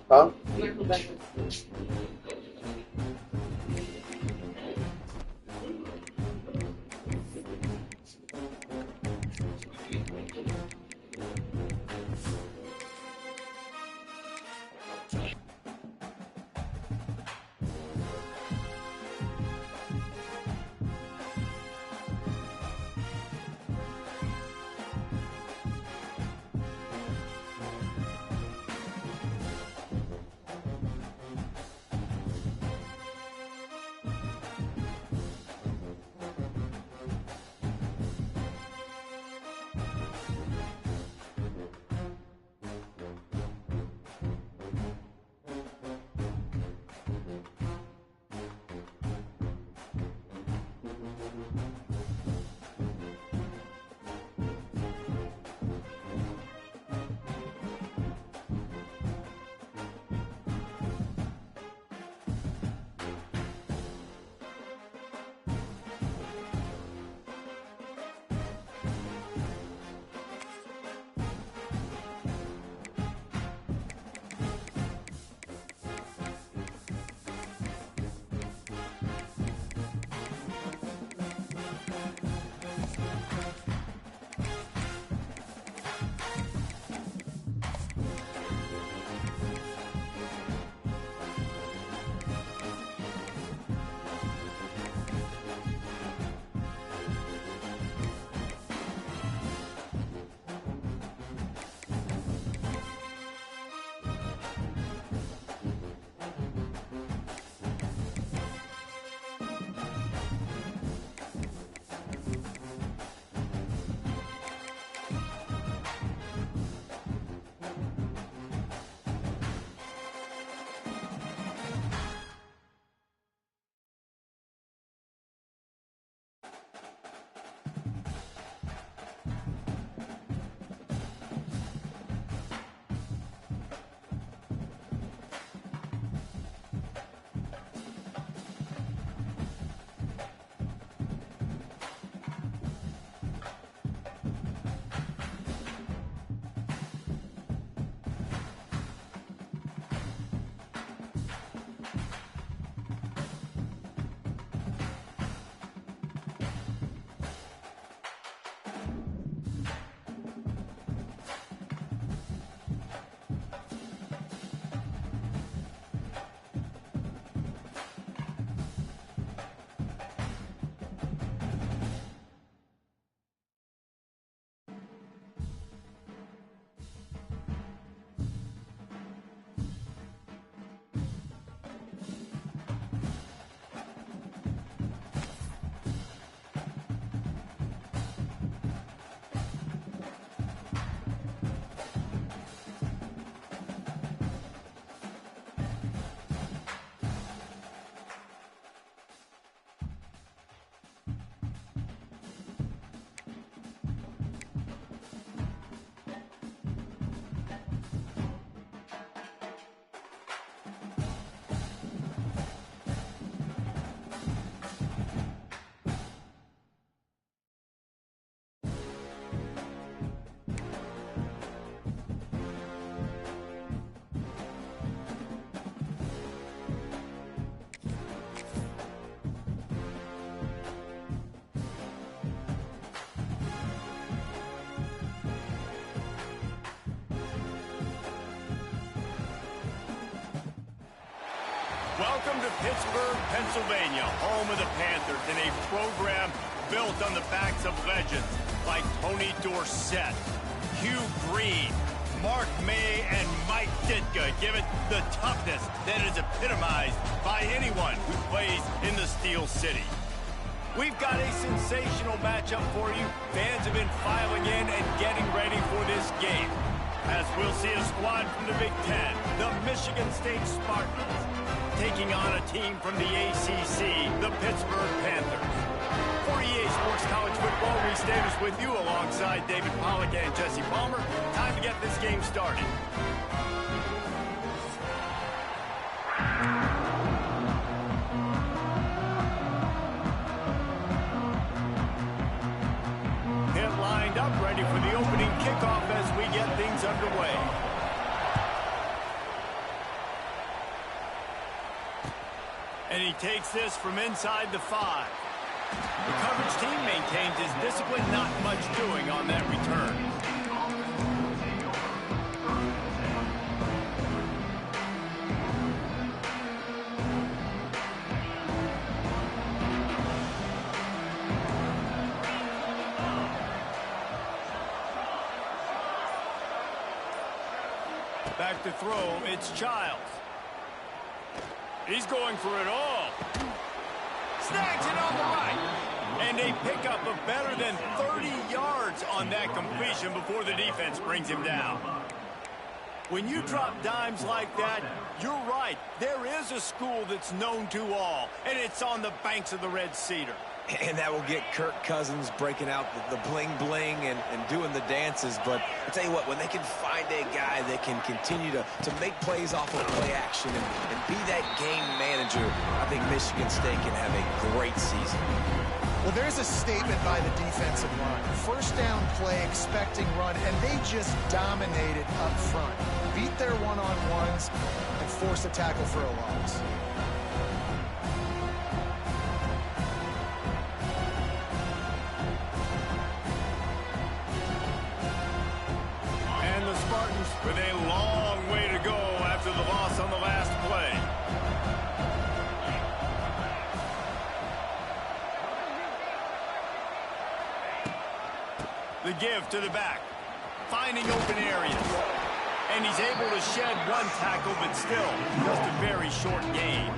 Huh? Welcome to Pittsburgh, Pennsylvania, home of the Panthers, in a program built on the backs of legends like Tony Dorsett, Hugh Green, Mark May, and Mike Ditka. Give it the toughness that is epitomized by anyone who plays in the Steel City. We've got a sensational matchup for you. Fans have been filing in and getting ready for this game, as we'll see a squad from the Big Ten, the Michigan State Spartans, taking on a team from the ACC, the Pittsburgh Panthers. For EA Sports College Football, Reese Davis with you alongside David Pollack and Jesse Palmer. Time to get this game started. Hit lined up, ready for the opening kickoff as we get things underway. And he takes this from inside the 5. The coverage team maintains his discipline, not much doing on that return. Back to throw, it's Childs. He's going for it all. Snags it on the right. And a pickup of better than 30 yards on that completion before the defense brings him down. When you drop dimes like that, you're right. There is a school that's known to all, and it's on the banks of the Red Cedar. And that will get Kirk Cousins breaking out the bling-bling and doing the dances. But I'll tell you what, when they can find a guy that can continue to make plays off of play action and be that game manager, I think Michigan State can have a great season. Well, there's a statement by the defensive line. First down play, expecting run, and they just dominated up front. Beat their one-on-ones and forced a tackle for a loss. And the Spartans with a long way to go after the loss on the last play. The give to the back, finding open areas. And he's able to shed one tackle, but still just a very short gain.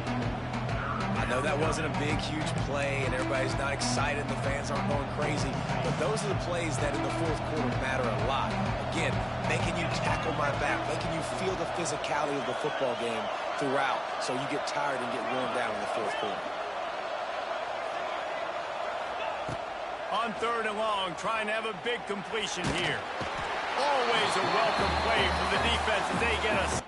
I know that wasn't a big, huge play, and everybody's not excited, the fans aren't going crazy, but those are the plays that in the fourth quarter matter a lot. Again, making you tackle my back, making you feel the physicality of the football game throughout, so you get tired and get worn down in the fourth quarter. On 3rd and long, trying to have a big completion here. Always a welcome play from the defense as they get us.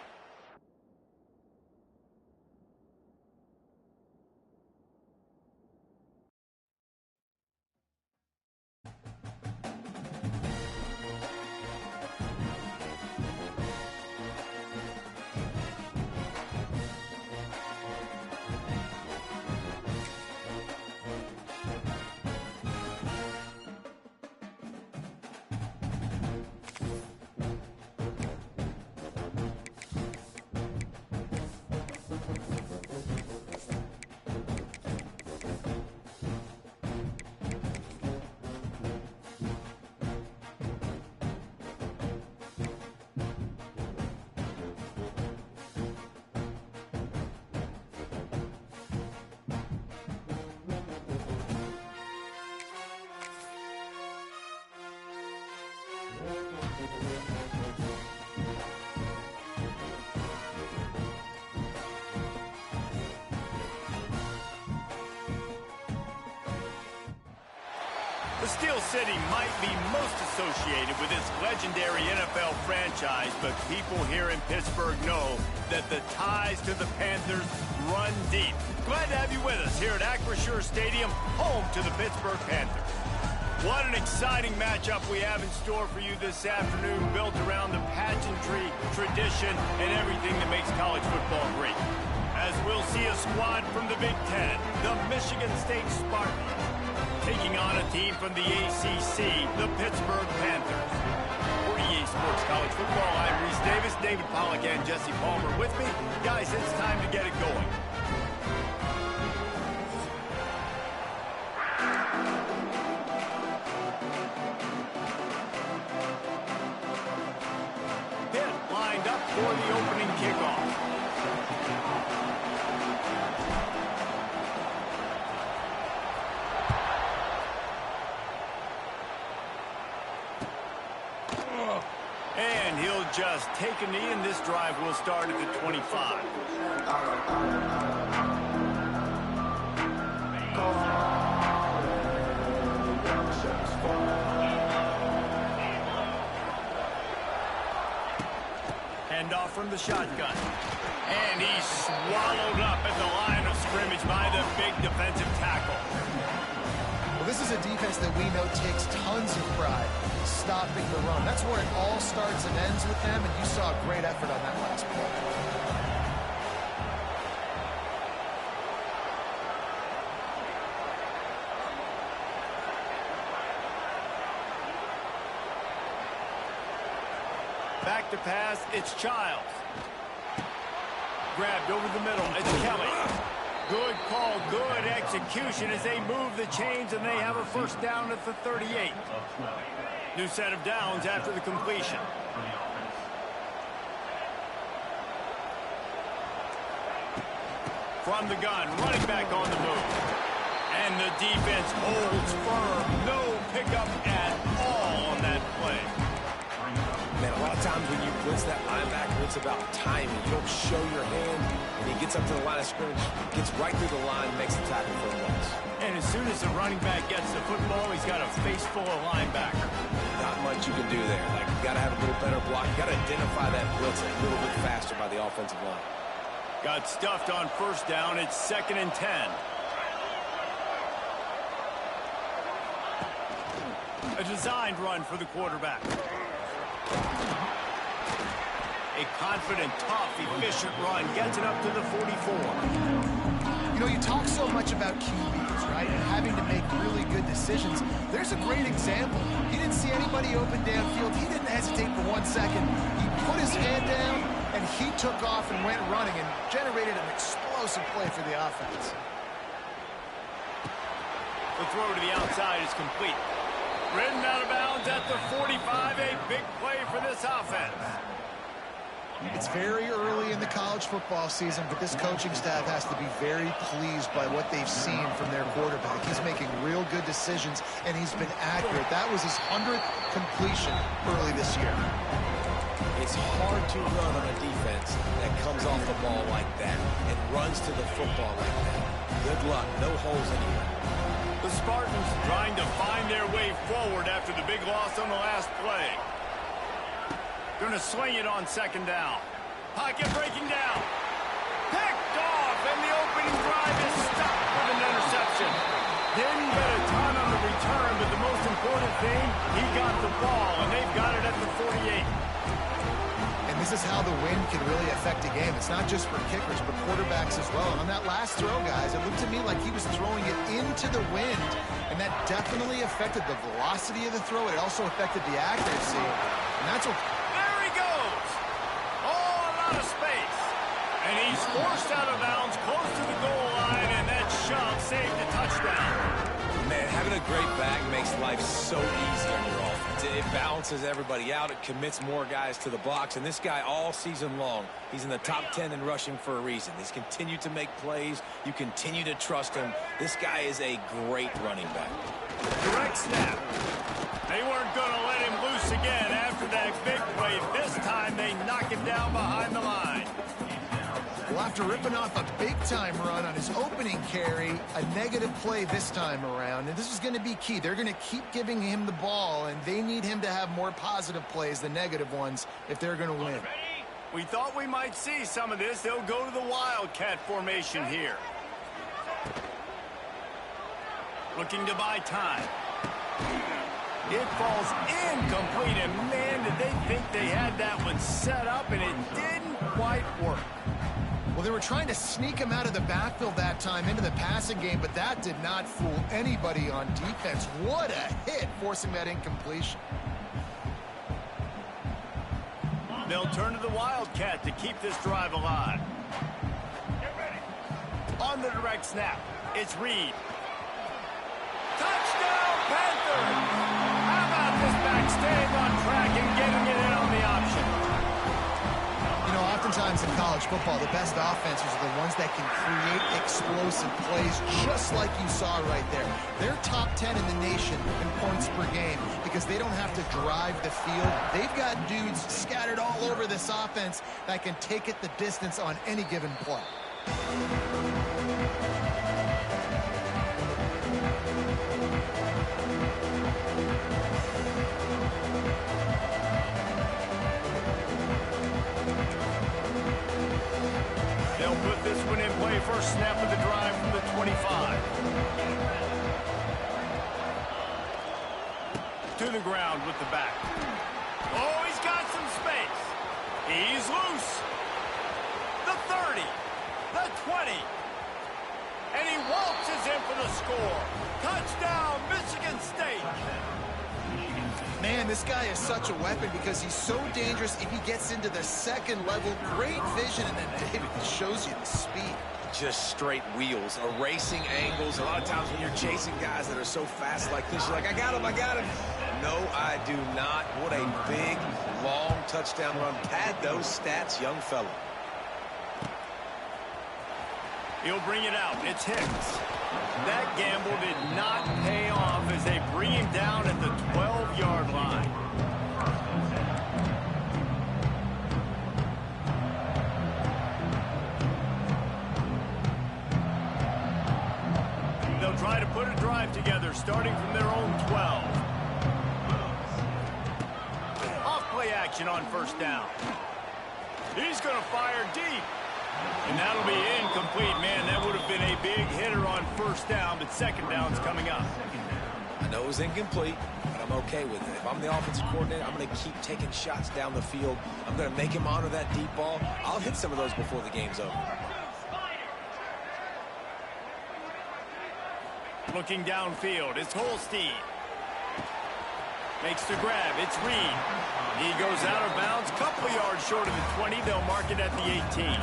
The Steel City might be most associated with its legendary NFL franchise, but people here in Pittsburgh know that the ties to the Panthers run deep. Glad to have you with us here at Acrisure Stadium, home to the Pittsburgh Panthers. What an exciting matchup we have in store for you this afternoon, built around the pageantry, tradition, and everything that makes college football great. As we'll see a squad from the Big Ten, the Michigan State Spartans, taking on a team from the ACC, the Pittsburgh Panthers. For EA Sports College Football, I'm Reese Davis, David Pollack, and Jesse Palmer with me. Guys, it's time to get it going. just take a knee, and this drive will start at the 25. Handoff from the shotgun. And he's swallowed up at the line of scrimmage by the big defensive tackle. Well, this is a defense that we know takes tons of pride stopping the run. That's where it all starts and ends with them, and you saw a great effort on that last play. Back to pass, it's Childs. Grabbed over the middle, it's Kelly. Good call, good execution as they move the chains, and they have a first down at the 38. New set of downs after the completion. From the gun, running back on the move. And the defense holds firm. No pickup at all on that play. Man, a lot of times when you blitz that linebacker, it's about timing. You don't show your hand, and he gets up to the line of scrimmage, gets right through the line, makes the tackle for a loss. And as soon as the running back gets the football, he's got a face full of linebacker. Not much you can do there. Like, you got to have a little better block. You got to identify that blitz a little bit faster by the offensive line. Got stuffed on first down. It's 2nd and 10. A designed run for the quarterback. A confident, tough, efficient run gets it up to the 44. You know, you talk so much about QBs, right, and having to make really good decisions. There's a great example. He didn't see anybody open downfield. He didn't hesitate for 1 second. He put his head down, and he took off and went running and generated an explosive play for the offense. The throw to the outside is complete. Ridden out of bounds at the 45, a big play for this offense. It's very early in the college football season, but this coaching staff has to be very pleased by what they've seen from their quarterback. He's making real good decisions, and he's been accurate. That was his 100th completion early this year. It's hard to run on a defense that comes off the ball like that and runs to the football like that. Good luck. No holes anywhere. The Spartans trying to find their way forward after the big loss on the last play. Going to swing it on 2nd down. Pocket breaking down. Picked off, and the opening drive is stopped with an interception. Didn't get a ton on the return, but the most important thing, he got the ball, and they've got it at the 48. And this is how the wind can really affect a game. It's not just for kickers, but quarterbacks as well. And on that last throw, guys, it looked to me like he was throwing it into the wind, and that definitely affected the velocity of the throw. It also affected the accuracy, and that's what... There he goes! Oh, a lot of space. And he's forced out of bounds close to the goal line, and that shove saved a touchdown. Man, having a great back makes life so easy on your offense. It balances everybody out. It commits more guys to the box. And this guy all season long, he's in the top 10 in rushing for a reason. He's continued to make plays. You continue to trust him. This guy is a great running back. Direct snap. They weren't going to let him loose again after that big play. This time they knock him down behind the line. Well, after ripping off a big-time run on his opening carry, a negative play this time around, and this is going to be key. They're going to keep giving him the ball, and they need him to have more positive plays than negative ones if they're going to win. We thought we might see some of this. They'll go to the Wildcat formation here. Looking to buy time. It falls incomplete, and man, did they think they had that one set up, and it didn't quite work. Well, they were trying to sneak him out of the backfield that time into the passing game, but that did not fool anybody on defense. What a hit, forcing that incompletion. They'll turn to the Wildcat to keep this drive alive. On the direct snap, it's Reed. Touchdown, Panthers! How about this back staying on track and getting it in on the option? You know, Oftentimes in college football, the best offenses are the ones that can create explosive plays, just like you saw right there. They're top 10 in the nation in points per game because they don't have to drive the field. They've got dudes scattered all over this offense that can take it the distance on any given play. First snap of the drive from the 25. To the ground with the back. Oh, he's got some space. He's loose. The 30. The 20. And he waltzes in for the score. Touchdown, Michigan State. Man, this guy is such a weapon because he's so dangerous if he gets into the second level. Great vision, and then it shows you the speed. Just straight wheels, erasing angles. A lot of times when you're chasing guys that are so fast like this, you're like, I got him, I got him. No, I do not. What a big, long touchdown run. Pad those stats, young fella. He'll bring it out. It's Hicks. That gamble did not pay off as they bring him down at the 12-yard line. They'll try to put a drive together starting from their own 12. Off play action on first down. He's going to fire deep. And that'll be incomplete. Man, that would have been a big hitter on first down, but second down's coming up. I know it was incomplete, but I'm okay with it. If I'm the offensive coordinator, I'm going to keep taking shots down the field. I'm going to make him honor that deep ball. I'll hit some of those before the game's over. Looking downfield, it's Holstein. Makes the grab, it's Reed. He goes out of bounds, couple of yards short of the 20. They'll mark it at the 18.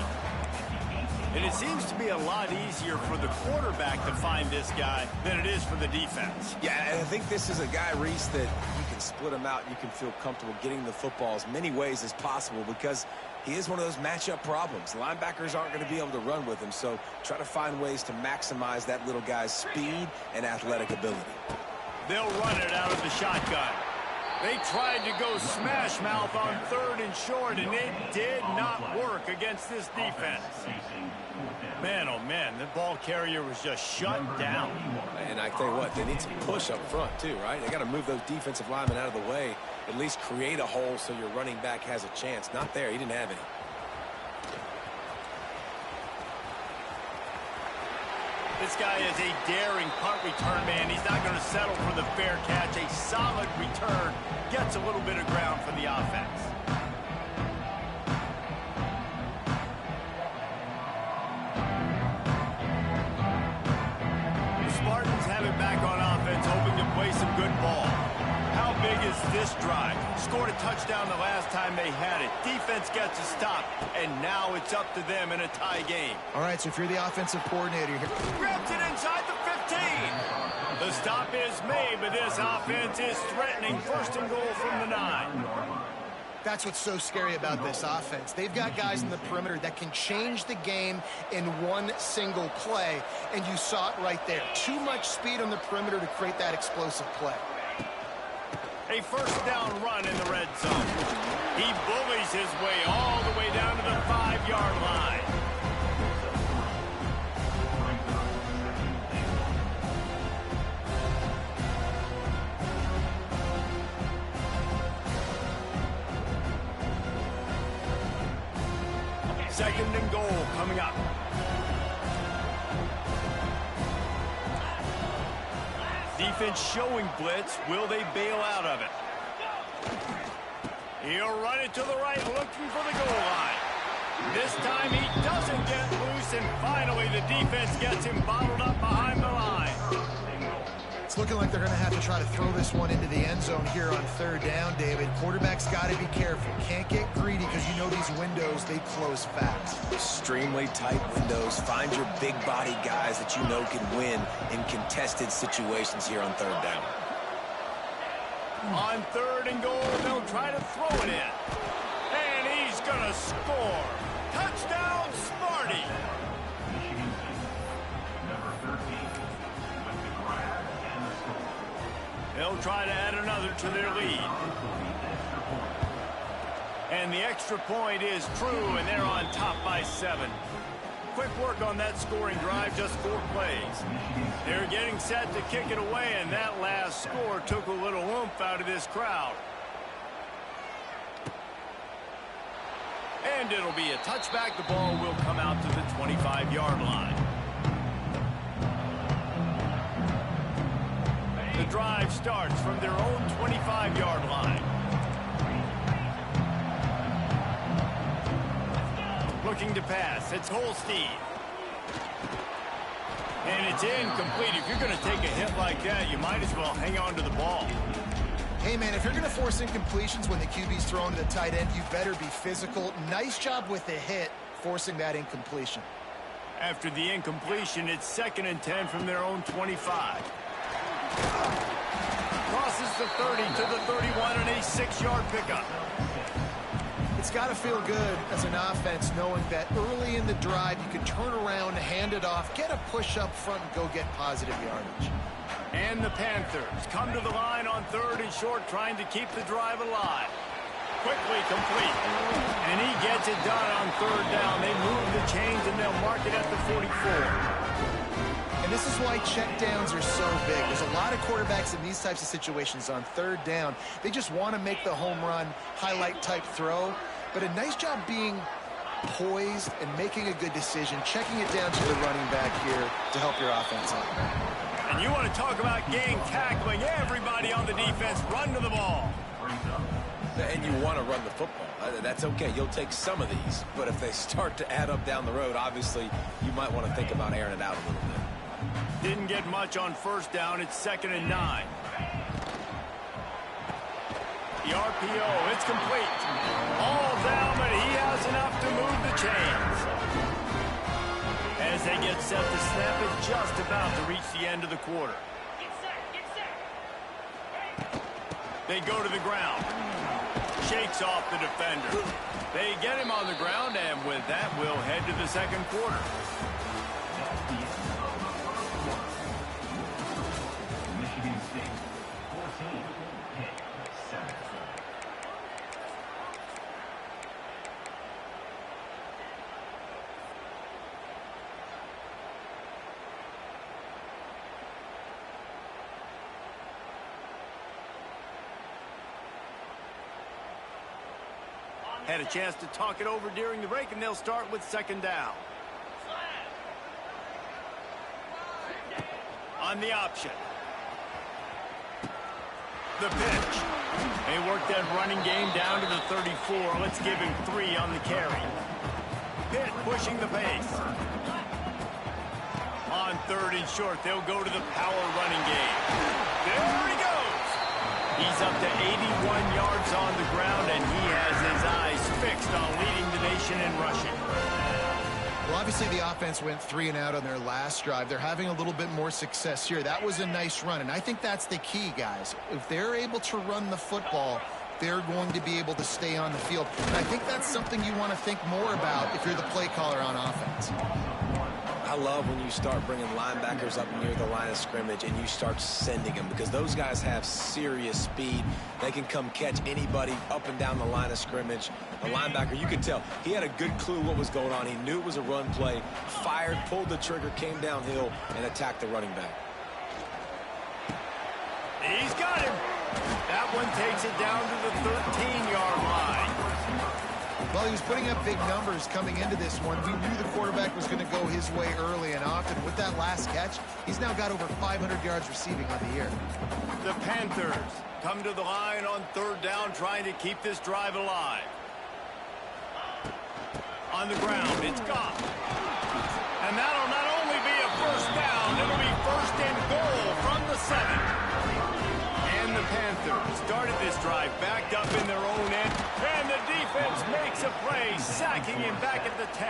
And it seems to be a lot easier for the quarterback to find this guy than it is for the defense. Yeah, and I think this is a guy, Reese, that you can split him out. You can feel comfortable getting the football as many ways as possible because he is one of those matchup problems. Linebackers aren't going to be able to run with him, so try to find ways to maximize that little guy's speed and athletic ability. They'll run it out of the shotgun. They tried to go smash mouth on 3rd and short, and it did not work against this defense. Man, oh man, the ball carrier was just shut down. And I tell you what, they need some push up front too, right? They got to move those defensive linemen out of the way, at least create a hole so your running back has a chance. Not there, he didn't have any. This guy is a daring punt return man. He's not going to settle for the fair catch. A solid return gets a little bit of ground for the offense. The Spartans have it back on offense, hoping to play some good ball. How big is this drive? Scored a touchdown the last time they had it. Defense gets a stop, and now it's up to them in a tie game. All right, so if you're the offensive coordinator here. Grabs it inside the 15. The stop is made, but this offense is threatening 1st and goal from the 9. That's what's so scary about this offense. They've got guys in the perimeter that can change the game in one single play, and you saw it right there. Too much speed on the perimeter to create that explosive play. A first down run in the red zone. He bullies his way all the way down to the 5-yard line. Second and goal coming up. Defense showing blitz. Will they bail out of it? He'll run it to the right, looking for the goal line. This time he doesn't get loose, and finally the defense gets him bottled up behind the line. It's looking like they're going to have to try to throw this one into the end zone here on 3rd down, David. Quarterback's got to be careful. Can't get greedy because you know these windows, they close fast. Extremely tight windows. Find your big body guys that you know can win in contested situations here on 3rd down. On 3rd and goal, they'll try to throw it in. And he's going to score. Touchdown, Smarty! They'll try to add another to their lead. And the extra point is true, and they're on top by 7. Quick work on that scoring drive, just 4 plays. They're getting set to kick it away, and that last score took a little oomph out of this crowd. And it'll be a touchback. The ball will come out to the 25-yard line. The drive starts from their own 25-yard line. Looking to pass. It's Holstein. And it's incomplete. If you're going to take a hit like that, you might as well hang on to the ball. Hey, man, if you're going to force incompletions when the QB's thrown to the tight end, you better be physical. Nice job with the hit, forcing that incompletion. After the incompletion, it's 2nd and 10 from their own 25. Crosses the 30 to the 31 and a 6-yard pickup. It's got to feel good as an offense knowing that early in the drive you can turn around, hand it off, get a push up front, and go get positive yardage. And the Panthers come to the line on 3rd and short, trying to keep the drive alive. Quickly complete. And he gets it done on 3rd down. They move the chains, and they'll mark it at the 44. And this is why checkdowns are so big. There's a lot of quarterbacks in these types of situations on 3rd down. They just want to make the home run, highlight-type throw. But a nice job being poised and making a good decision, checking it down to the running back here to help your offense out. And you want to talk about game tackling. Everybody on the defense run to the ball. And you want to run the football. That's okay. You'll take some of these. But if they start to add up down the road, obviously, you might want to think about airing it out a little bit. Didn't get much on 1st down. It's 2nd and 9. The RPO, it's complete. All down, but he has enough to move the chains. As they get set to snap it, just about to reach the end of the quarter. They go to the ground. Shakes off the defender. They get him on the ground, and with that, we'll head to the 2nd quarter. Had a chance to talk it over during the break, and they'll start with 2nd down. On the option. The pitch. They work that running game down to the 34. Let's give him 3 on the carry. Pitt pushing the pace. On 3rd and short, they'll go to the power running game. There he goes. He's up to 81 yards on the ground, and he has his eyes fixed on leading the nation in rushing. Well, obviously the offense went 3 and out on their last drive. They're having a little bit more success here. That was a nice run, and I think that's the key, guys. If they're able to run the football, they're going to be able to stay on the field. And I think that's something you want to think more about if you're the play caller on offense. I love when you start bringing linebackers up near the line of scrimmage and you start sending them, because those guys have serious speed. They can come catch anybody up and down the line of scrimmage. The linebacker, you could tell, he had a good clue what was going on. He knew it was a run play, fired, pulled the trigger, came downhill, and attacked the running back. He's got him. That one takes it down to the 13-yard line. Well, he was putting up big numbers coming into this one. We knew the quarterback was going to go his way early and often. With that last catch, he's now got over 500 yards receiving on the year. The Panthers come to the line on 3rd down, trying to keep this drive alive. On the ground, it's Goff. And that'll not only be a 1st down, it'll be 1st and goal from the 7. And the Panthers started this drive backed up in their own end, and the defense makes a play, sacking him back at the 10.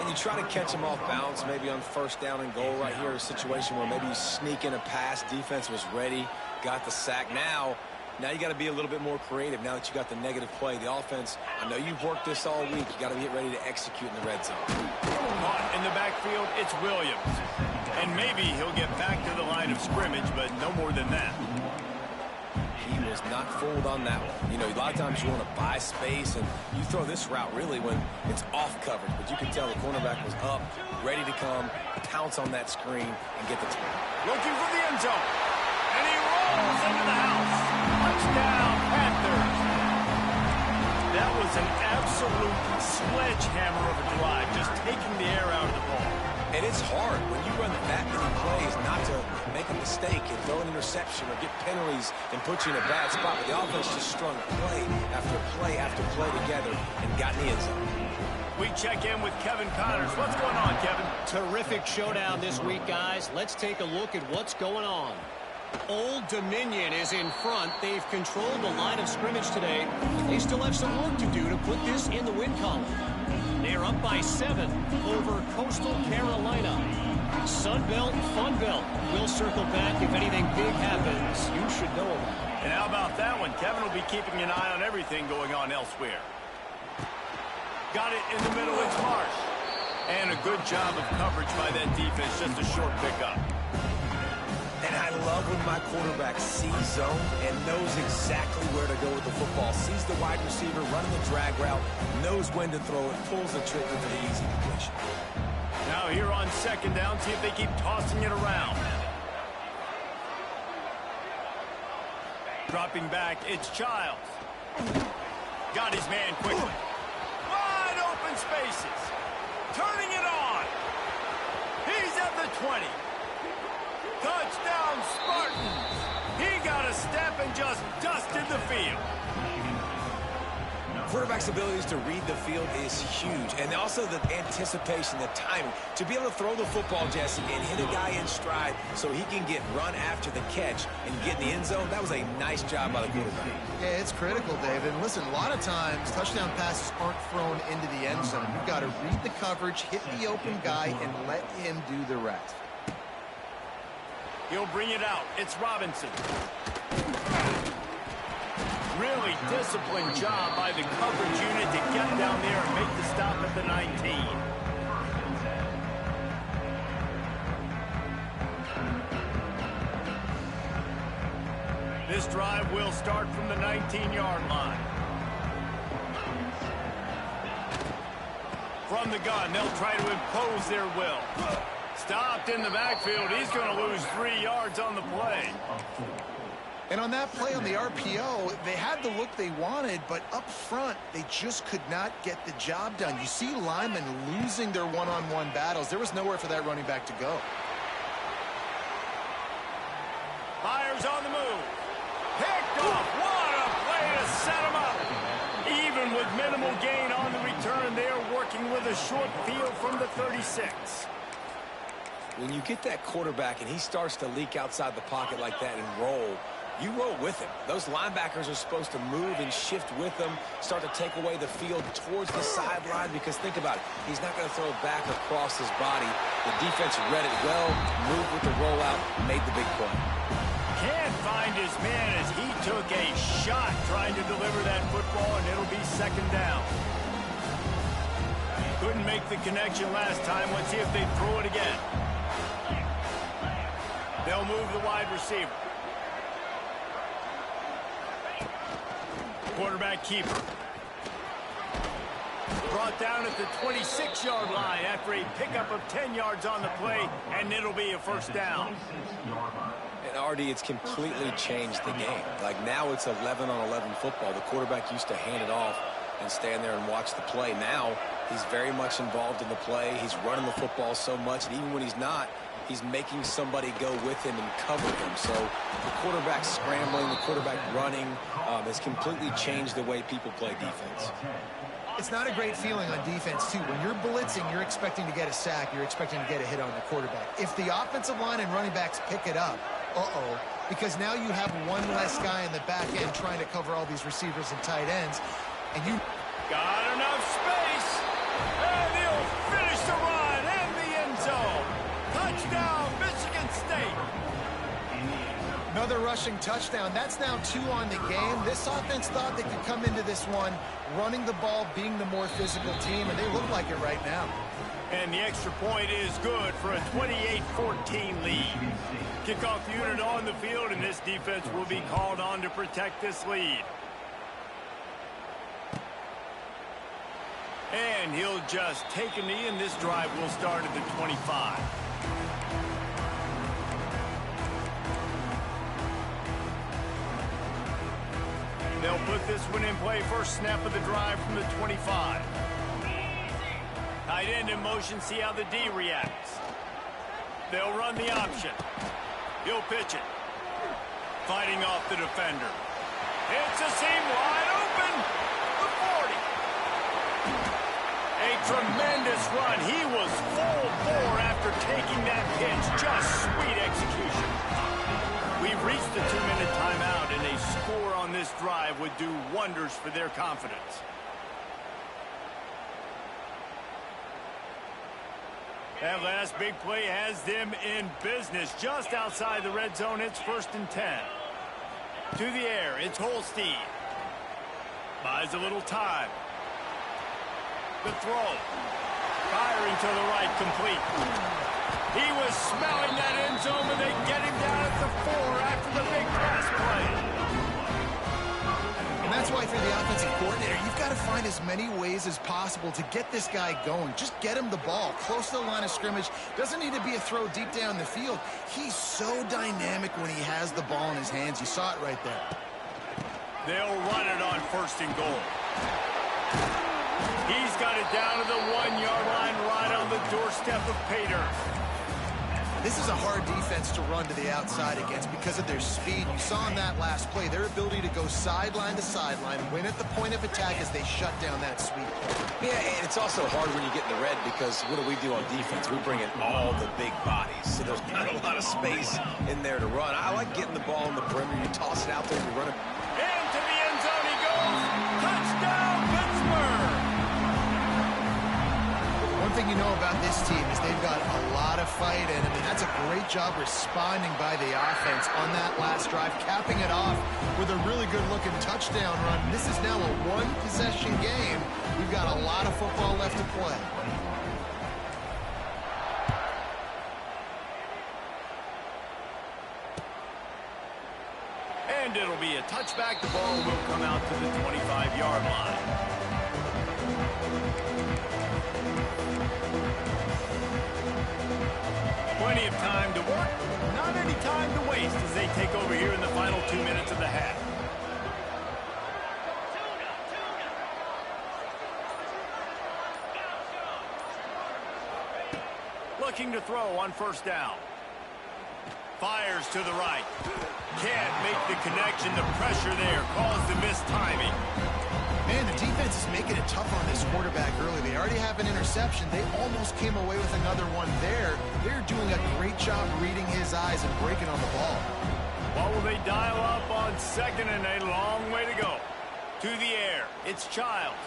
And you try to catch him off balance, maybe on 1st down and goal right here, a situation where maybe you sneak in a pass, defense was ready, got the sack. Now Now you got to be a little bit more creative now that you got the negative play. The offense, I know you've worked this all week. You got to get ready to execute in the red zone. Caught in the backfield, it's Williams. And maybe he'll get back to the line of scrimmage, but no more than that. He was not fooled on that one. You know, a lot of times you want to buy space, and you throw this route really when it's off coverage. But you can tell the cornerback was up, ready to come, pounce on that screen, and get the time. Looking for the end zone. And he rolls into the house. Touchdown, Panthers. That was an absolute sledgehammer of a drive, just taking the air out of the ball. And it's hard when you run that many plays not to make a mistake and throw an interception or get penalties and put you in a bad spot. But the offense just strung play after play after play together and got in the end zone. We check in with Kevin Connors. What's going on, Kevin? Terrific showdown this week, guys. Let's take a look at what's going on. Old Dominion is in front. They've controlled the line of scrimmage today. They still have some work to do to put this in the win column. They are up by 7 over Coastal Carolina. Sunbelt, Funbelt. We'll circle back if anything big happens. You should know about it. And how about that one? Kevin will be keeping an eye on everything going on elsewhere. Got it in the middle. It's Marsh. And a good job of coverage by that defense. Just a short pickup. And I love when my quarterback sees zone and knows exactly where to go with the football. Sees the wide receiver running the drag route, knows when to throw it, pulls the trigger for the easy completion. Now here on second down, see if they keep tossing it around. Dropping back, it's Childs. Got his man quickly. Wide open spaces. Turning it on. He's at the 20. Touchdown, Spartans! He got a step and just dusted the field. Quarterback's abilities to read the field is huge, and also the anticipation, the timing. To be able to throw the football, Jesse, and hit a guy in stride so he can get run after the catch and get in the end zone, that was a nice job by the quarterback. Yeah, it's critical, David. And listen, a lot of times, touchdown passes aren't thrown into the end zone. You've got to read the coverage, hit the open guy, and let him do the rest. He'll bring it out. It's Robinson. Really disciplined job by the coverage unit to get down there and make the stop at the 19. This drive will start from the 19-yard line. From the gun, they'll try to impose their will. Stopped in the backfield. He's going to lose 3 yards on the play. And on that play on the RPO, they had the look they wanted, but up front, they just could not get the job done. You see linemen losing their one-on-one battles. There was nowhere for that running back to go. Myers on the move. Picked off. What a play to set him up. Even with minimal gain on the return, they are working with a short field from the 36. When you get that quarterback and he starts to leak outside the pocket like that and roll, you roll with him. Those linebackers are supposed to move and shift with him, start to take away the field towards the sideline, because think about it, he's not going to throw it back across his body. The defense read it well, moved with the rollout, made the big play. Can't find his man as he took a shot trying to deliver that football, and it'll be second down. Couldn't make the connection last time. Let's see if they throw it again. They'll move the wide receiver. Quarterback keeper. Brought down at the 26-yard line after a pickup of 10 yards on the play, and it'll be a first down. And Artie, it's completely changed the game. Like now it's 11-on-11 football. The quarterback used to hand it off and stand there and watch the play. Now he's very much involved in the play. He's running the football so much, and even when he's not, he's making somebody go with him and cover him. So the quarterback scrambling, the quarterback running has completely changed the way people play defense. It's not a great feeling on defense, too. When you're blitzing, you're expecting to get a sack. You're expecting to get a hit on the quarterback. If the offensive line and running backs pick it up, because now you have one less guy in the back end trying to cover all these receivers and tight ends, and you got enough space, and he'll finish the run in the end zone. Touchdown, Michigan State. Another rushing touchdown. That's now 2 on the game. This offense thought they could come into this one running the ball, being the more physical team, and they look like it right now. And the extra point is good for a 28-14 lead. Kickoff unit on the field, and this defense will be called on to protect this lead. And he'll just take a knee, and this drive will start at the 25. They'll put this one in play. First snap of the drive from the 25. Tight end in motion, see how the D reacts. They'll run the option. He'll pitch it. Fighting off the defender. It's a seam wide open. The 40. A tremendous run. He was full bore after taking that pitch. Just sweet execution. We've reached the 2-minute timeout, and a score on this drive would do wonders for their confidence. That last big play has them in business. Just outside the red zone, it's 1st and 10. To the air, it's Holstein. Buys a little time. The throw. Firing to the right, complete. He was smelling that end zone, but they get him down at the 4 after the big pass play. And that's why for the offensive coordinator, you've got to find as many ways as possible to get this guy going. Just get him the ball close to the line of scrimmage. Doesn't need to be a throw deep down the field. He's so dynamic when he has the ball in his hands. You saw it right there. They'll run it on 1st and goal. He's got it down to the 1-yard line, right on the doorstep of Pater. This is a hard defense to run to the outside against because of their speed. You saw in that last play their ability to go sideline to sideline, win at the point of attack as they shut down that sweep. Yeah, and it's also hard when you get in the red because what do on defense? We bring in all the big bodies, so there's not a lot of space in there to run. I like getting the ball in the perimeter. You toss it out there and you run it. Into the end zone he goes. Touchdown, Pittsburgh! One thing you know about this team is they've got a lot of fight in them, and that's a great job responding by the offense on that last drive, capping it off with a really good-looking touchdown run. This is now a one-possession game. We've got a lot of football left to play. And it'll be a touchback. The ball will come out to the 25-yard line. Plenty of time to work, not any time to waste as they take over here in the final 2 minutes of the half. Looking to throw on 1st down. Fires to the right. Can't make the connection. The pressure there caused the missed timing. Man, the defense is making it tough on this quarterback early. They already have an interception. They almost came away with another one there. They're doing a great job reading his eyes and breaking on the ball. What will they dial up on 2nd and a long way to go? To the air, it's Childs.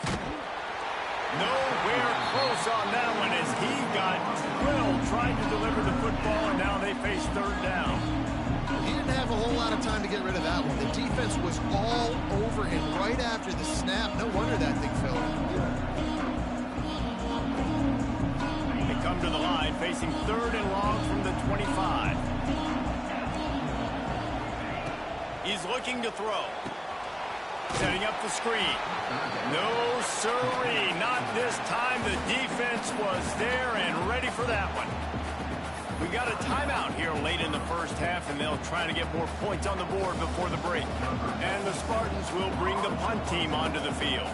Nowhere close on that one as he got drilled trying to deliver the football, and now they face 3rd down. He didn't have a whole lot of time to get rid of that one. The defense was all over him right after the snap. No wonder that thing fell. They come to the line facing 3rd and long from the 25. He's looking to throw. Setting up the screen. No siree, not this time. The defense was there and ready for that one. We got a timeout here late in the first half, and they'll try to get more points on the board before the break. And the Spartans will bring the punt team onto the field.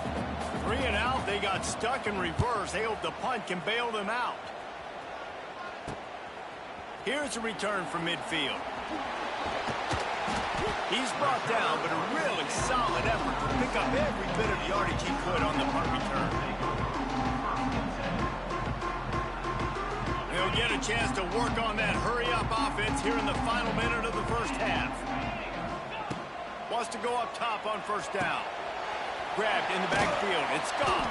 3 and out, they got stuck in reverse. They hope the punt can bail them out. Here's a return from midfield. He's brought down, but a really solid effort to pick up every bit of yardage he could on the punt return. They'll get a chance to work on that hurry-up offense here in the final minute of the first half. Wants to go up top on 1st down. Grabbed in the backfield. It's gone.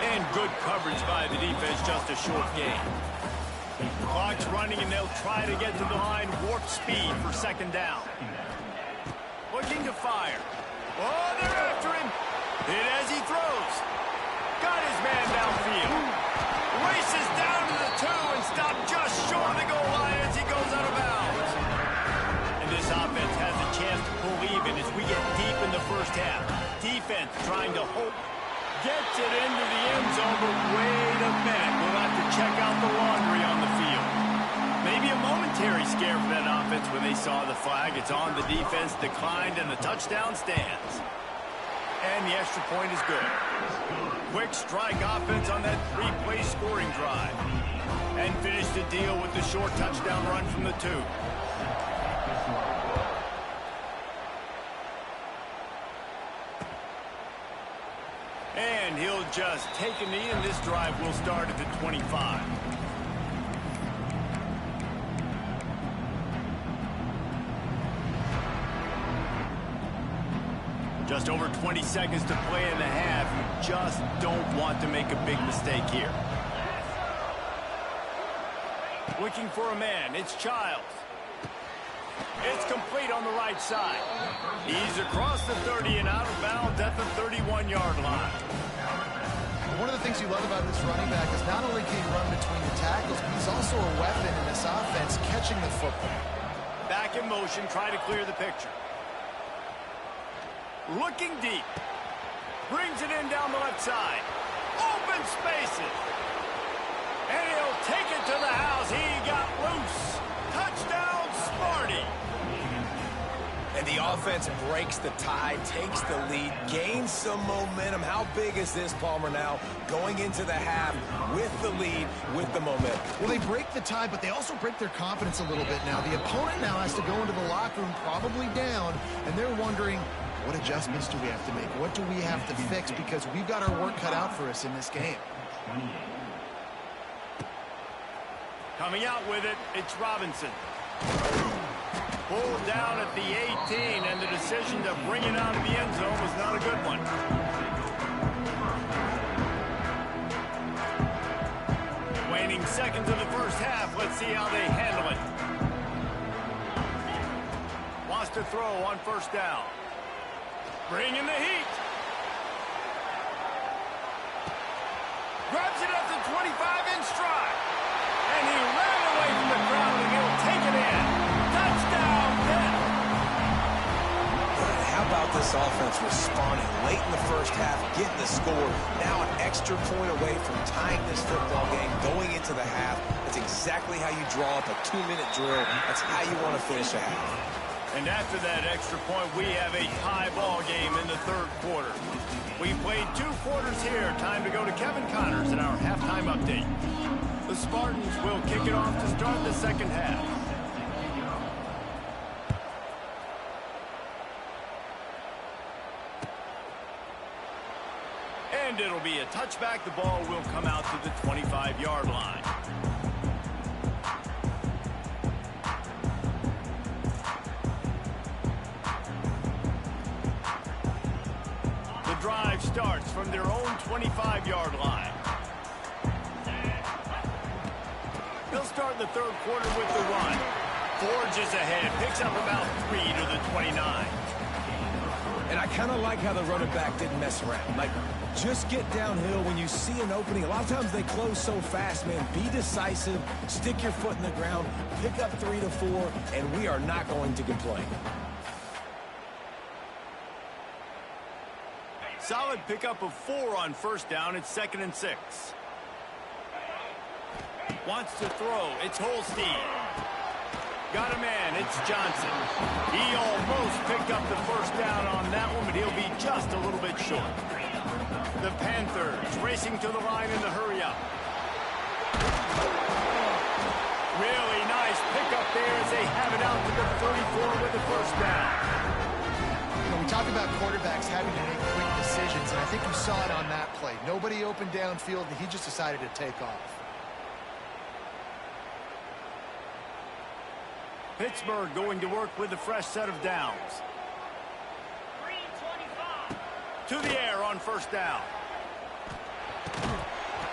And good coverage by the defense, just a short gain. Clock's running, and they'll try to get to the line. Warp speed for 2nd down. Looking to fire. Oh, they're after him. Hit as he throws. Got his man downfield. Races down to the 2 and stopped just short of the goal line as he goes out of bounds. And this offense has a chance to pull even as we get deep in the first half. Defense trying to hold. Gets it into the end zone, but wait a minute. We'll have to check out the laundry on the field. Maybe a momentary scare for that offense when they saw the flag. It's on, the defense declined, and the touchdown stands. And the extra point is good. Quick strike offense on that 3-play scoring drive. And finish the deal with the short touchdown run from the 2. And he'll just take a knee, and this drive will start at the 25. Just over 20 seconds to play in the half. You just don't want to make a big mistake here. Looking for a man. It's Childs. It's complete on the right side. He's across the 30 and out of bounds at the 31-yard line. One of the things you love about this running back is not only can he run between the tackles, but he's also a weapon in this offense catching the football. Back in motion, try to clear the picture. Looking deep. Brings it in down the left side. Open spaces. And he'll take it to the house. He got loose. Touchdown, Smarty. And the offense breaks the tie, takes the lead, gains some momentum. How big is this, Palmer, now? Going into the half with the lead, with the momentum. Well, they break the tie, but they also break their confidence a little bit now. The opponent now has to go into the locker room probably down, and they're wondering, what adjustments do we have to make? What do we have to fix? Because we've got our work cut out for us in this game. Coming out with it, it's Robinson. Pulled down at the 18, and the decision to bring it out of the end zone was not a good one. Waning seconds of the first half. Let's see how they handle it. Wants to throw on first down. Bring in the heat. Grabs it at the 25 in stride. And he ran away from the crowd, and he'll take it in. Touchdown, Pitt. How about this offense responding late in the first half, getting the score, now an extra point away from tying this football game, going into the half. That's exactly how you draw up a 2-minute drill. That's how you want to finish a half. And after that extra point, we have a tie ball game in the third quarter. We played 2 quarters here. Time to go to Kevin Connors in our halftime update. The Spartans will kick it off to start the second half. And it'll be a touchback. The ball will come out to the 25-yard line. The drive starts from their own 25-yard line. They'll start the third quarter with the run. Forges ahead, picks up about 3 to the 29. And I kind of like how the running back didn't mess around. Like, just get downhill when you see an opening. A lot of times they close so fast, man. Be decisive, stick your foot in the ground, pick up 3 to 4, and we are not going to complain. Solid pickup of 4 on first down. It's 2nd and 6. Wants to throw. It's Holstein. Got a man. It's Johnson. He almost picked up the first down on that one, but he'll be just a little bit short. The Panthers racing to the line in the hurry up. Really nice pickup there as they have it out to the 34 with the first down. You know, we talk about quarterbacks having to make quick decisions, and I think you saw it on that play. Nobody opened downfield, and he just decided to take off. Pittsburgh going to work with a fresh set of downs. To the air on first down.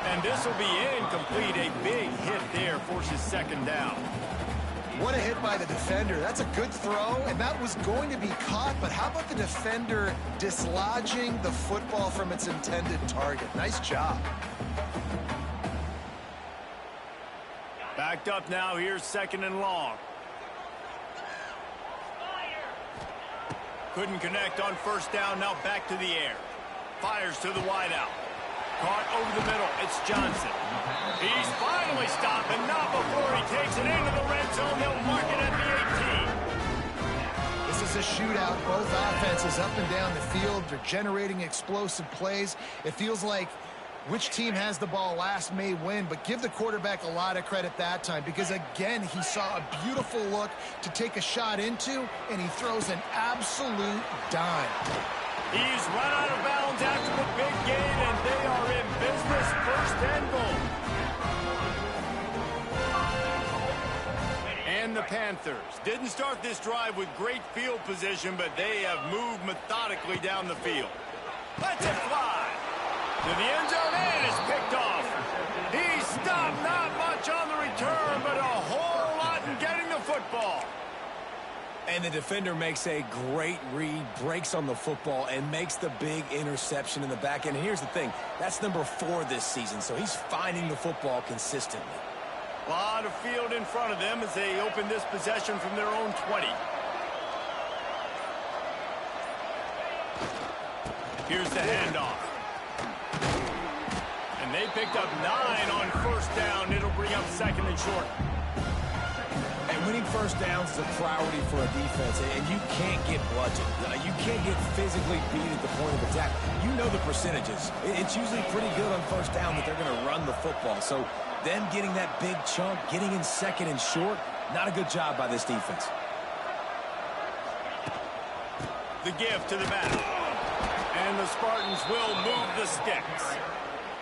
And this will be incomplete. A big hit there forces 2nd down. What a hit by the defender. That's a good throw, and that was going to be caught, but how about the defender dislodging the football from its intended target? Nice job. Backed up now. Here's 2nd and long. Couldn't connect on 1st down. Now back to the air. Fires to the wideout. Caught over the middle. It's Johnson. He's finally stopped, and not before he takes it into the red zone. They'll mark it at the 18. This is a shootout. Both offenses up and down the field. They're generating explosive plays. It feels like which team has the ball last may win, but give the quarterback a lot of credit that time because, again, he saw a beautiful look to take a shot into, and he throws an absolute dime. He's run out of bounds after the big gain, and they are in business. 1st and goal. And the Panthers didn't start this drive with great field position, but they have moved methodically down the field. Let's it fly. To the end zone, and it's picked off. He stopped, not much on the return, but a whole lot in getting the football. And the defender makes a great read, breaks on the football, and makes the big interception in the back end. And here's the thing, that's number 4 this season, so he's finding the football consistently. A lot of field in front of them as they open this possession from their own 20. Here's the handoff. And they picked up 9 on 1st down. It'll bring up 2nd and short. And winning 1st downs is a priority for a defense, and you can't get bludgeoned. You can't get physically beat at the point of attack. You know the percentages. It's usually pretty good on 1st down that they're going to run the football. So them getting that big chunk, getting in 2nd and short, not a good job by this defense. The give to the back. And the Spartans will move the sticks.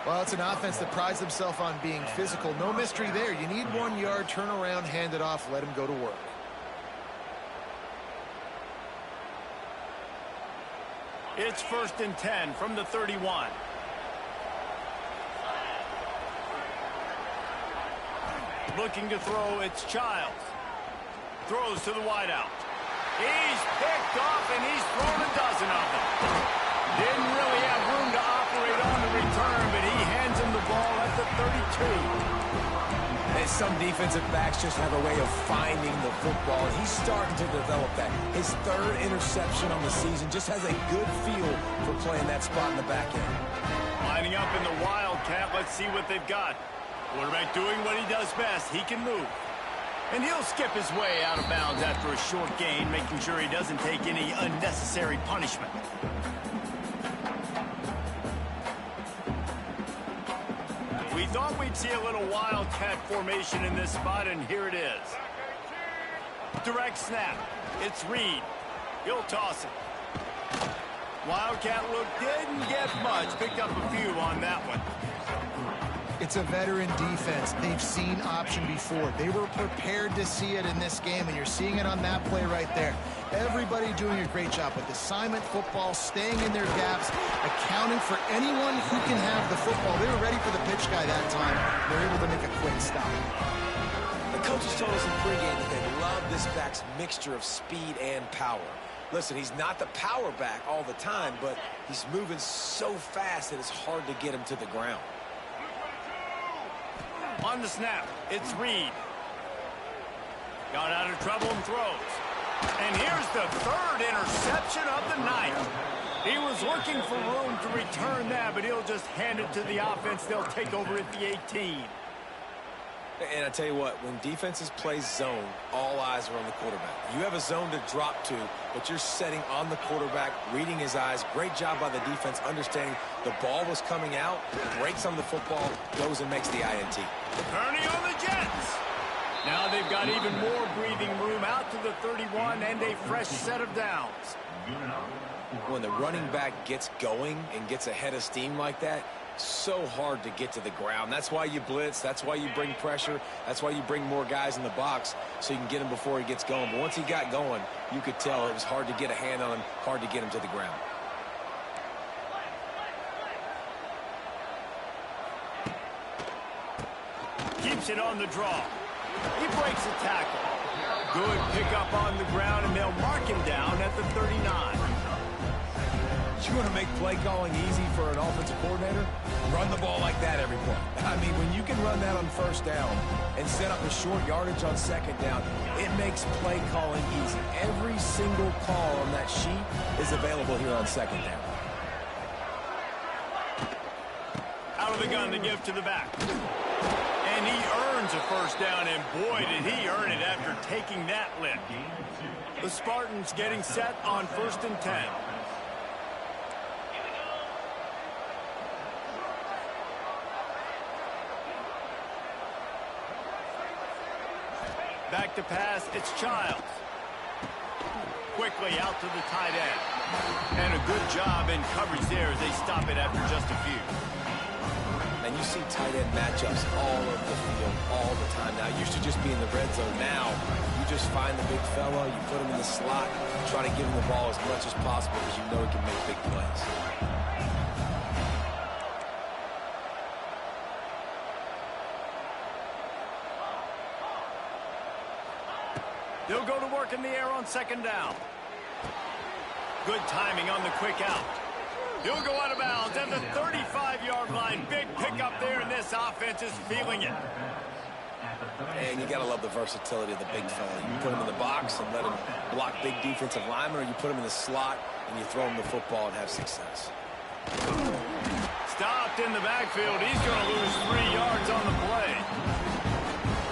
Well, it's an offense that prides themselves on being physical. No mystery there. You need 1 yard, turn around, hand it off, let him go to work. It's 1st and 10 from the 31. Looking to throw, it's Childs. Throws to the wideout. He's picked off, and he's thrown a dozen of them. Didn't really have room to operate on the return, but he hands him the ball at the 32. And some defensive backs just have a way of finding the football, and he's starting to develop that. His 3rd interception on the season, just has a good feel for playing that spot in the back end. Lining up in the Wildcat, let's see what they've got. Quarterback doing what he does best. He can move. And he'll skip his way out of bounds after a short gain, making sure he doesn't take any unnecessary punishment. We thought we'd see a little Wildcat formation in this spot, and here it is. Direct snap. It's Reed. He'll toss it. Wildcat look didn't get much. Picked up a few on that one. It's a veteran defense. They've seen option before. They were prepared to see it in this game, and you're seeing it on that play right there. Everybody doing a great job with assignment football, staying in their gaps, accounting for anyone who can have the football. They were ready for the pitch guy that time. They're able to make a quick stop. The coaches told us in pregame that they love this back's mixture of speed and power. Listen, he's not the power back all the time, but he's moving so fast that it's hard to get him to the ground. On the snap, it's Reed. Got out of trouble and throws. And here's the 3rd interception of the night. He was looking for room to return that, but he'll just hand it to the offense. They'll take over at the 18. And I tell you what, when defenses play zone, all eyes are on the quarterback. You have a zone to drop to, but you're setting on the quarterback, reading his eyes. Great job by the defense, understanding the ball was coming out, breaks on the football, goes and makes the INT. Kearney on the Jets. Now they've got even more breathing room out to the 31 and a fresh set of downs. When the running back gets going and gets ahead of steam like that, so hard to get to the ground. That's why you blitz. That's why you bring pressure. That's why you bring more guys in the box so you can get him before he gets going. But once he got going, you could tell it was hard to get a hand on him, hard to get him to the ground. Keeps it on the draw. He breaks a tackle. Good pickup on the ground, and they'll mark him down at the 39. You want to make play calling easy for an offensive coordinator? Run the ball like that every play. I mean, when you can run that on first down and set up a short yardage on second down, it makes play calling easy. Every single call on that sheet is available here on second down. Out of the gun to give to the back. And he earns a first down, and boy, did he earn it after taking that lick. The Spartans getting set on 1st and 10. Back to pass, it's Childs. Quickly out to the tight end. And a good job in coverage there as they stop it after just a few. And you see tight end matchups all over the field all the time. Now, it used to just be in the red zone. Now, you just find the big fella, you put him in the slot, try to give him the ball as much as possible because you know he can make big plays. They'll go to work in the air on second down. Good timing on the quick out. He'll go out of bounds at the 35-yard line. Big pickup there, and this offense is feeling it. And you got to love the versatility of the big fella. You put him in the box and let him block big defensive linemen, or you put him in the slot and you throw him the football and have success. Stopped in the backfield. He's going to lose 3 yards on the play.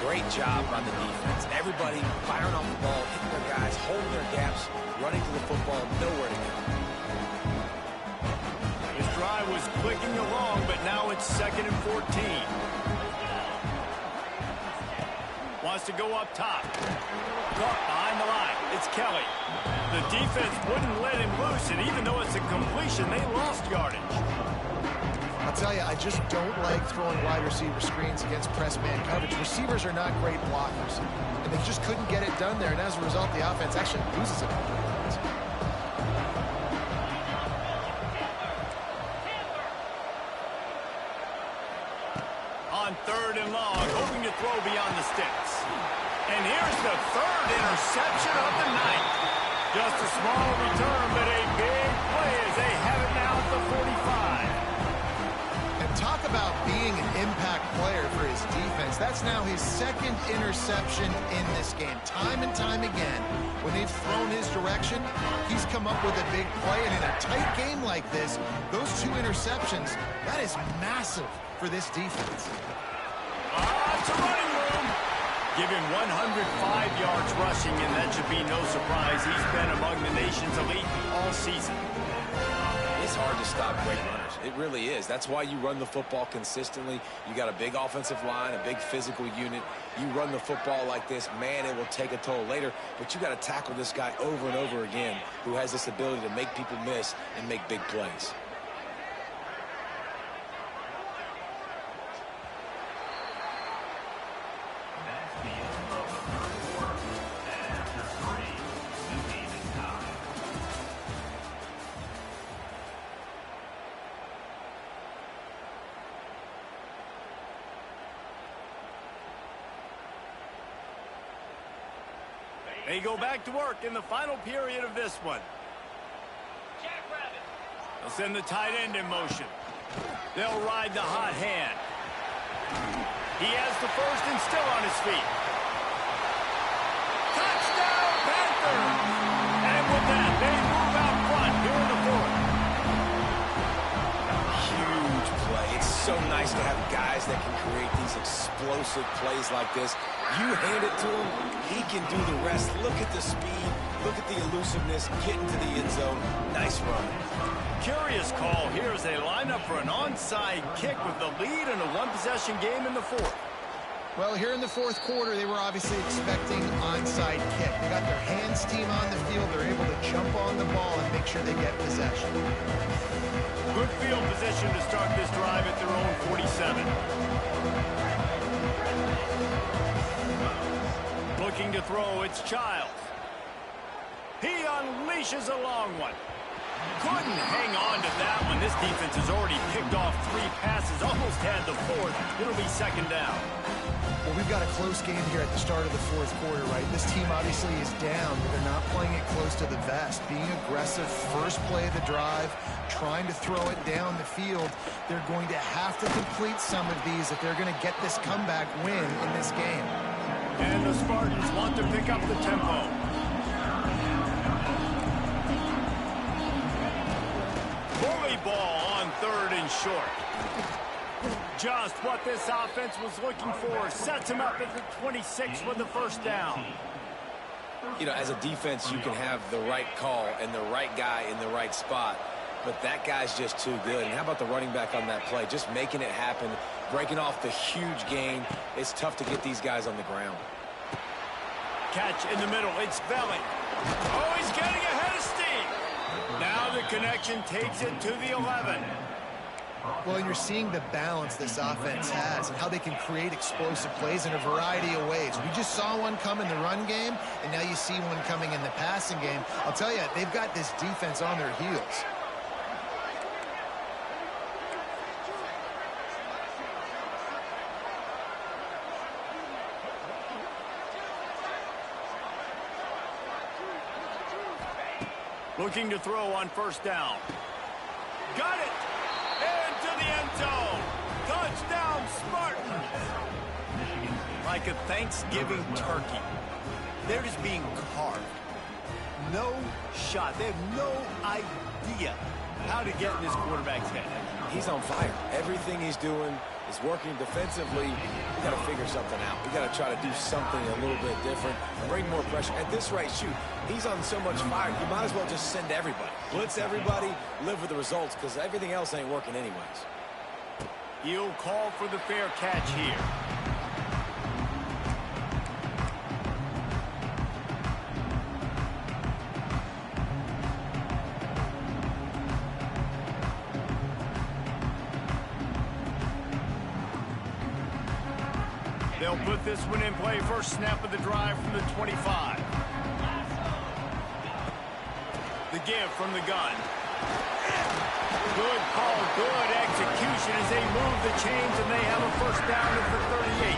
Great job on the defense. Everybody firing off the ball, hitting their guys, holding their gaps, running to the football, nowhere to go. This drive was clicking along, but now it's 2nd and 14. Wants to go up top. Caught behind the line. It's Kelly. The defense wouldn't let him loose, and even though it's a completion, they lost yardage. I'll tell you, I just don't like throwing wide receiver screens against press man coverage. Receivers are not great blockers, and they just couldn't get it done there, and as a result, the offense actually loses it. On 3rd and long, hoping to throw beyond the sticks. And here's the 3rd interception of the night. Just a small return, but a big play as they have it now at the 45. Talk about being an impact player for his defense. That's now his 2nd interception in this game. Time and time again, when they've thrown his direction, he's come up with a big play. And in a tight game like this, those 2 interceptions, that is massive for this defense. It's a running room. Give him 105 yards rushing, and that should be no surprise. He's been among the nation's elite all season. It's hard to stop great runners. It really is. That's why you run the football consistently. You got a big offensive line, a big physical unit. You run the football like this, man, it will take a toll later. But you got to tackle this guy over and over again who has this ability to make people miss and make big plays. They go back to work in the final period of this one. They'll send the tight end in motion. They'll ride the hot hand. He has the 1st and still on his feet. Touchdown, Panthers! And with that, they move out front here in the 4th. Huge play. It's so nice to have guys that can create these explosive plays like this. You hand it to him, he can do the rest. Look at the speed, look at the elusiveness, get into the end zone. Nice run. Curious call here as they line up for an onside kick with the lead in a 1-possession game in the 4th. Well, here in the 4th quarter, they were obviously expecting onside kick. They got their hands team on the field. They're able to jump on the ball and make sure they get possession. Good field position to start this drive at their own 47. Looking to throw, it's Childs. He unleashes a long one. Couldn't hang on to that one. This defense has already picked off 3 passes, almost had the 4th. It'll be 2nd down. Well, we've got a close game here at the start of the 4th quarter, right? This team obviously is down, but they're not playing it close to the vest. Being aggressive, first play of the drive, trying to throw it down the field. They're going to have to complete some of these if they're going to get this comeback win in this game. And the Spartans want to pick up the tempo. Bully ball on 3rd and short. Just what this offense was looking for. Sets him up at the 26 with the 1st down. You know, as a defense, you can have the right call and the right guy in the right spot, but that guy's just too good. And how about the running back on that play? Just making it happen, breaking off the huge gain. It's tough to get these guys on the ground. Catch in the middle. It's Belly. Oh, he's getting ahead of steam. Now the connection takes it to the 11. Well, and you're seeing the balance this offense has and how they can create explosive plays in a variety of ways. We just saw one come in the run game, and now you see one coming in the passing game. I'll tell you, they've got this defense on their heels. Looking to throw on 1st down. Got it! Into the end zone. Touchdown, Spartans. Like a Thanksgiving turkey. They're just being carved. No shot. They have no idea how to get in this quarterback's head. He's on fire. Everything he's doing is working defensively. We got to figure something out. We got to try to do something a little bit different, bring more pressure. At this rate, shoot, he's on so much fire, you might as well just send everybody. Blitz everybody, live with the results, because everything else ain't working anyways. He'll call for the fair catch here. They'll put this one in play. First snap of the drive from the 25. The give from the gun. Good call, good execution as they move the chains, and they have a 1st down at the 38.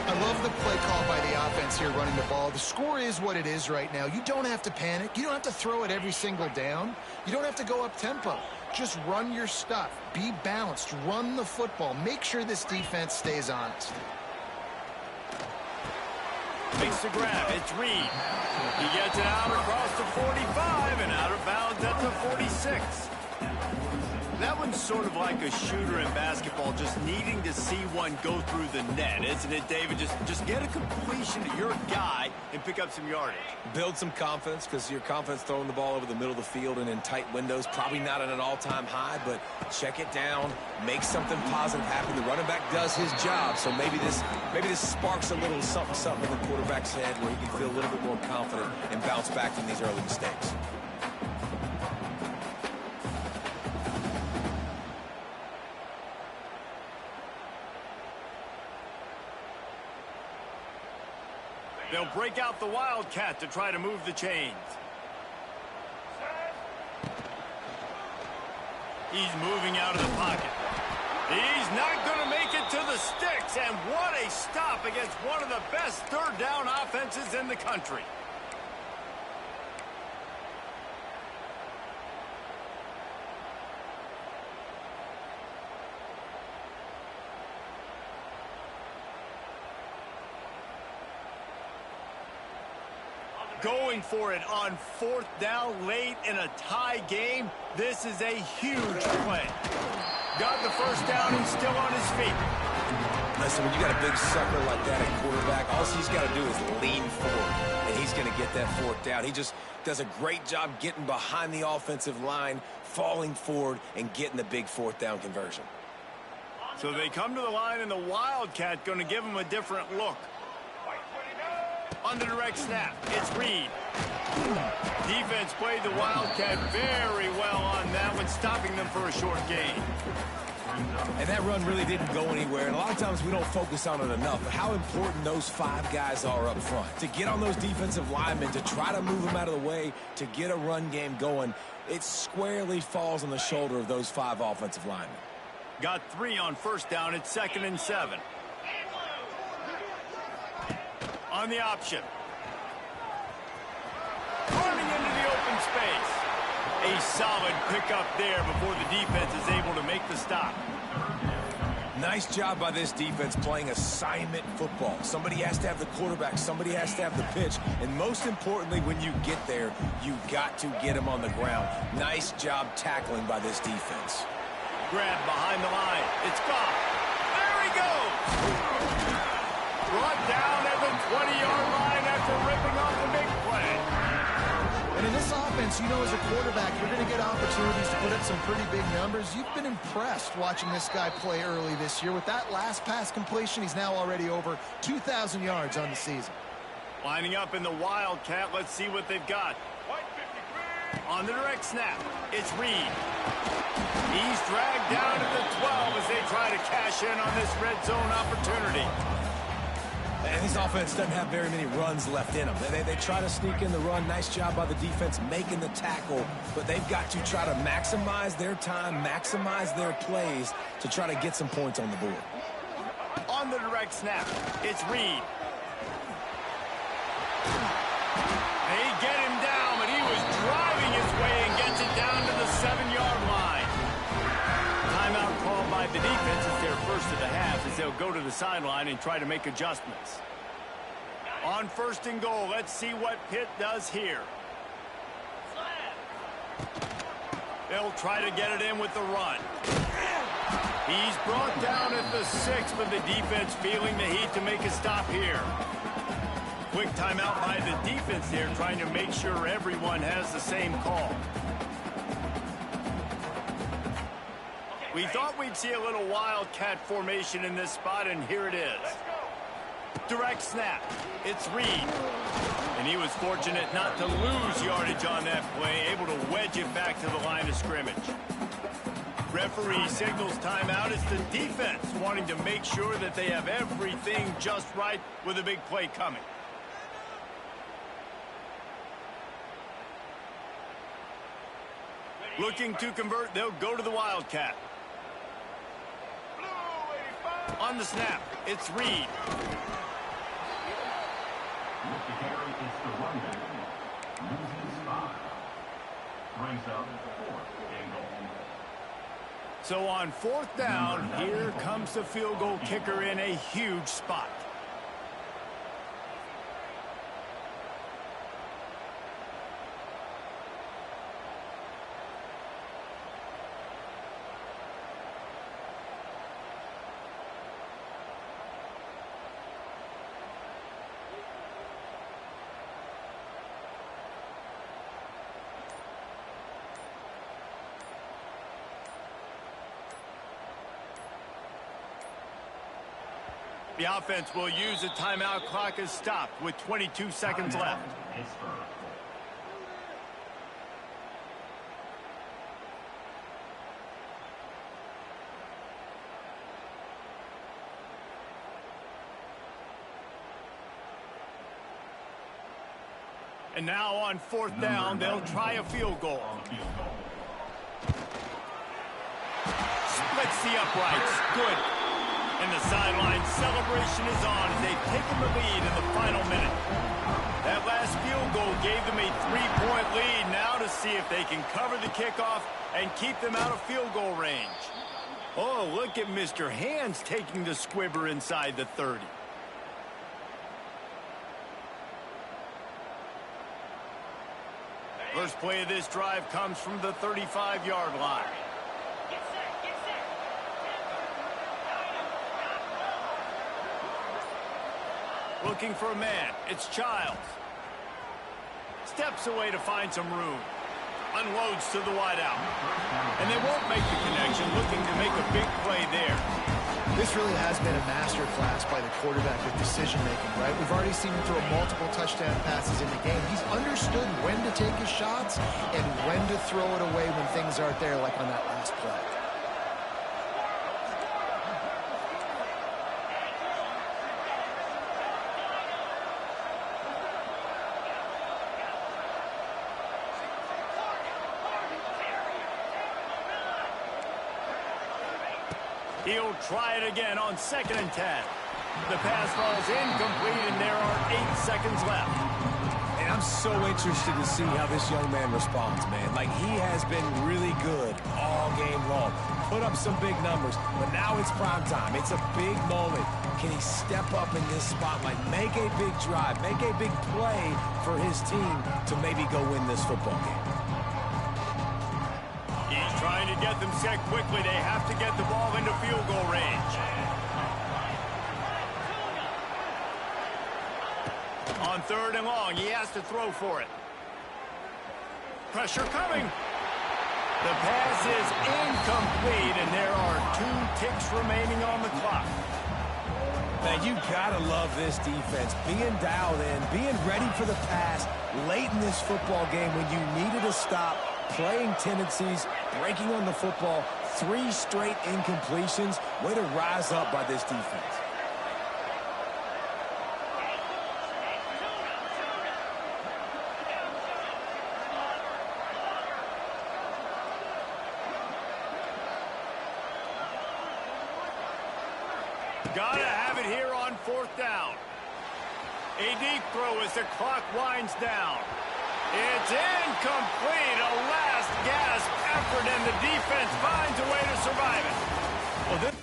I love the play call by the offense here running the ball. The score is what it is right now. You don't have to panic. You don't have to throw it every single down. You don't have to go up tempo. Just run your stuff. Be balanced. Run the football. Make sure this defense stays honest. Makes the grab. It's Reed. He gets it out across the 45 and out of bounds at the 46. That one's sort of like a shooter in basketball, just needing to see one go through the net, isn't it, David? Just get a completion to your guy and pick up some yardage. Build some confidence, because your confidence throwing the ball over the middle of the field and in tight windows, probably not at an all-time high, but check it down, make something positive happen. The running back does his job, so maybe this sparks a little something in the quarterback's head where he can feel a little bit more confident and bounce back from these early mistakes. They'll break out the Wildcat to try to move the chains. He's moving out of the pocket. He's not going to make it to the sticks, and what a stop against one of the best 3rd down offenses in the country. Going for it on 4th down late in a tie game. This is a huge play. Got the 1st down and still on his feet. Listen, when you got a big sucker like that at quarterback, all he's got to do is lean forward, and he's going to get that 4th down. He just does a great job getting behind the offensive line, falling forward, and getting the big 4th down conversion. So they come to the line, and the Wildcat going to give him a different look. On the direct snap, it's Reed. Defense played the Wildcat very well on that one, stopping them for a short gain. And that run really didn't go anywhere. And a lot of times we don't focus on it enough. But how important those 5 guys are up front. To get on those defensive linemen, to try to move them out of the way, to get a run game going, it squarely falls on the shoulder of those 5 offensive linemen. Got 3 on first down. It's 2nd and 7. On the option. Running into the open space. A solid pickup there before the defense is able to make the stop. Nice job by this defense playing assignment football. Somebody has to have the quarterback. Somebody has to have the pitch. And most importantly, when you get there, you got to get him on the ground. Nice job tackling by this defense. Grab behind the line. It's gone. There he goes. Brought down at the 20-yard line after ripping off the big play. And in this offense, you know, as a quarterback, you're going to get opportunities to put up some pretty big numbers. You've been impressed watching this guy play early this year. With that last pass completion, he's now already over 2,000 yards on the season. Lining up in the Wildcat. Let's see what they've got. On the direct snap, it's Reed. He's dragged down at the 12 as they try to cash in on this red zone opportunity. And this offense doesn't have very many runs left in them. They try to sneak in the run. Nice job by the defense making the tackle. But they've got to try to maximize their time, maximize their plays to try to get some points on the board. On the direct snap, it's Reed. They get him down, but he was driving his way and gets it down to the 7-yard line. Timeout called by the defense. It's their first of the half as they'll go to the sideline and try to make adjustments. On 1st and goal, let's see what Pitt does here. They'll try to get it in with the run. He's brought down at the 6, but the defense feeling the heat to make a stop here. Quick timeout by the defense there, trying to make sure everyone has the same call. We thought we'd see a little Wildcat formation in this spot, and here it is. Direct snap. It's Reed. And he was fortunate not to lose yardage on that play, able to wedge it back to the line of scrimmage. Referee signals timeout. It's the defense wanting to make sure that they have everything just right with a big play coming. Looking to convert, they'll go to the Wildcat. On the snap, it's Reed. So on 4th down, here comes the field goal kicker in a huge spot. The offense will use a timeout. Clock is stopped with 22 seconds left. And now on 4th down, they'll try a field goal. Splits the uprights. Good. And the sideline celebration is on as they've taken the lead in the final minute. That last field goal gave them a 3-point lead. Now to see if they can cover the kickoff and keep them out of field goal range. Oh, look at Mr. Hands taking the squibber inside the 30. First play of this drive comes from the 35-yard line. Looking for a man. It's Childs. Steps away to find some room. Unloads to the wideout. And they won't make the connection, looking to make a big play there. This really has been a masterclass by the quarterback with decision-making, right? We've already seen him throw multiple touchdown passes in the game. He's understood when to take his shots and when to throw it away when things aren't there, like on that last play. He'll try it again on 2nd and 10. The pass falls incomplete, and there are 8 seconds left. And I'm so interested to see how this young man responds, man. Like, he has been really good all game long. Put up some big numbers, but now it's prime time. It's a big moment. Can he step up in this spotlight, make a big drive, make a big play for his team to maybe go win this football game? He's trying to get them set quickly. They have to get the ball into field goal range. On 3rd and long, he has to throw for it. Pressure coming. The pass is incomplete, and there are 2 ticks remaining on the clock. Man, you gotta love this defense. Being dialed in, being ready for the pass late in this football game when you needed a stop, playing tendencies, breaking on the football, 3 straight incompletions. Way to rise up by this defense. Gotta have it here on 4th down. A deep throw as the clock winds down. It's incomplete. A last gasp effort, and the defense finds a way to survive it. Well,